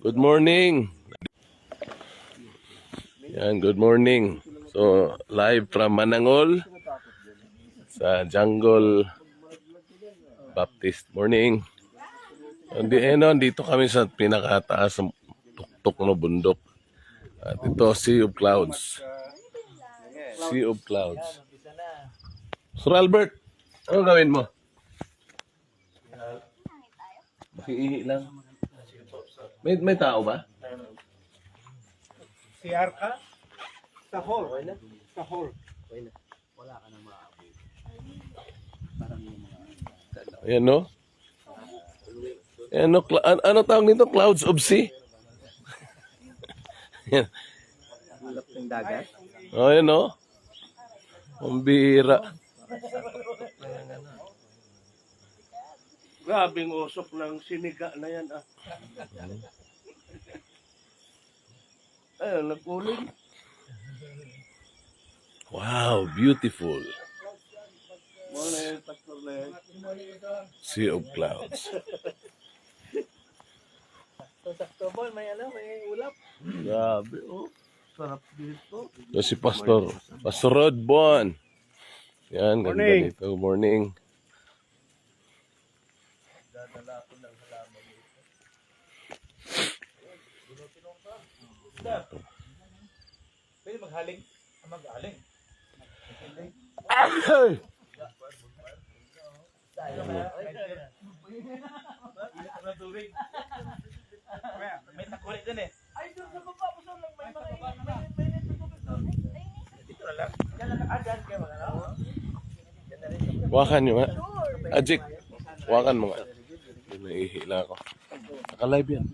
Good morning. Yan, good morning. So, live from Manangol sa Jungle Baptist. Morning. Dito kami sa pinakataas ng tuktok no bundok. At ito, Sea of Clouds. Sea of Clouds. Sir Albert, anong gawin mo? Makiihi lang. May tao ba? CR ka? Sa hall. Sa hall. Ayan no? Ayan no? Ano tawag nito? Clouds of Sea? Ayan. Ulap ng dagat. Oh, ayan no? Ang bihira. Grabing usok ng siniga na yan ah. Ayun, nagkuling. Wow, beautiful. Morning, Pastor Len. Sea of Clouds. Sa October, may ulap. Grabe, oh. Sarap dito. Ito si Pastor Rod Bon. Yan, ganda Morning. dito. Morning. Dadala ko ng halaman dito. Pwede maghaling? Maghaling. Ay! May takuri din eh. Ay, doon sa baba po sa lang. May mga dito na lang. Diyan lang ka kayo mga ano? Wakan nyo nga. Ajik. Wakan mo nga. Nahihila ako. Naka-live yan.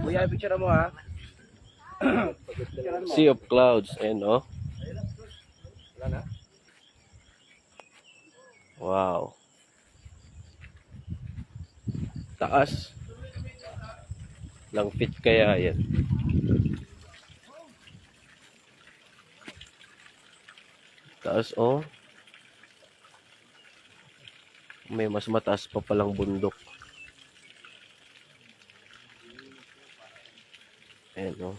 Kuya, picture mo ha. Sea of Clouds. Ayan, oh. Wow. Taas. Lang fit kaya yan. Taas, oh. May mas mataas pa palang bundok. Ayan, oh.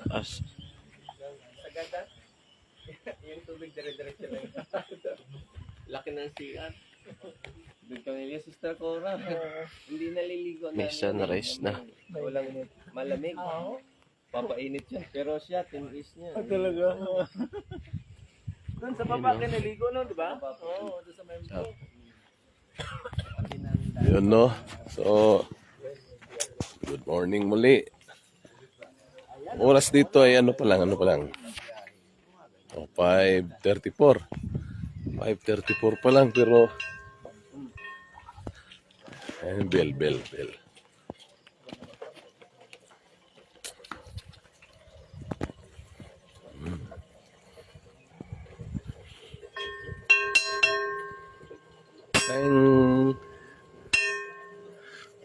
Taas. Sagada. Yung tubig dire-diretso lang. Laki ng CR. Bigtong nila Sister Cora. Hindi naliligo na. May sunrise na. Walang malamig. Papainit siya. Pero siya, tinis niya. Talaga. Doon sa baba ka naligo no, di ba? Oo, doon sa may Yun, no? So, good morning muli. Oras dito ay ano pa lang. Oh, 5:34. 5:34 pa lang, pero bell. Ang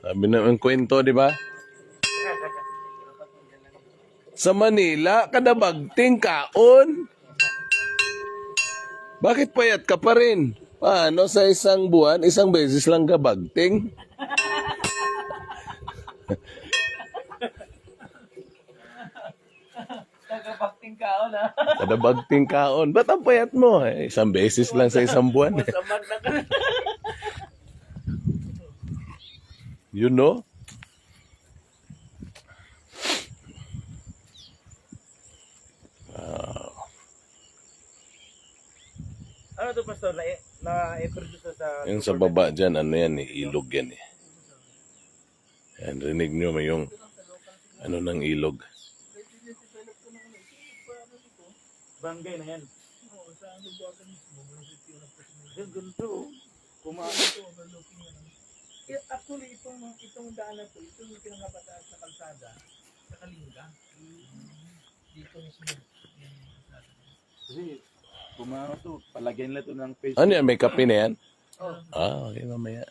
sabi naman kwento, di ba? Sa Manila, kada bagting kaon. Bakit payat ka pa rin? Paano sa isang buwan, isang beses lang ka bagting? Tagapakting kaon ha. Kada bagting kaon. Ba't ang payat mo? Isang beses lang sa isang buwan. Samad na ka. You know? Ano to Pastor? Na-introduce sa... Yung sa baba dyan, ano yan ilog yan eh. Yan, rinig nyo mo yung ano ng ilog. Banggay na yan. Oo, sa ano ba ka mismo? Yung ganito. Kumain ito, overlooking yan. Actually, itong daan na to, ito yung pinangapataas na kalsada sa Kalinga. Dito mismo. Kasi, kumano to, palagyan nila to ng face. Ano yan, may kape na yan? Okay, mamaya.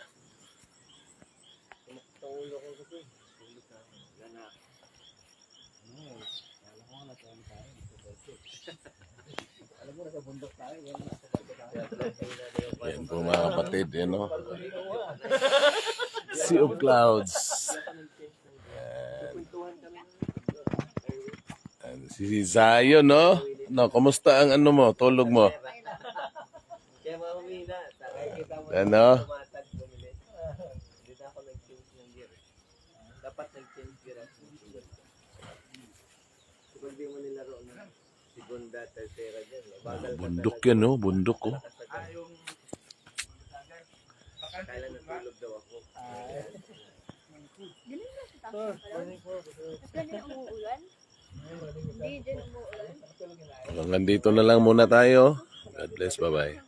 Yan po mga kapatid, yan o. Sea of Clouds. Yan. Si Zion, no? No, kumusta ang ano mo, tulog mo? Kaya mahumina. Nakikita mo Ano? tumatag bumili. Hindi na ako nag-change ng gear. Dapat nag-change gear ako. Siguro di mo nilaro na. Segunda, tercera dyan. Bagal ka Bundok yan, no? Bundok, oh. Kailan natulog daw ako. Ganun lang sa taas pala. Tapos ganun umuulan. Hindi dyan umuulan. Hanggang dito na lang muna tayo. God bless, bye-bye.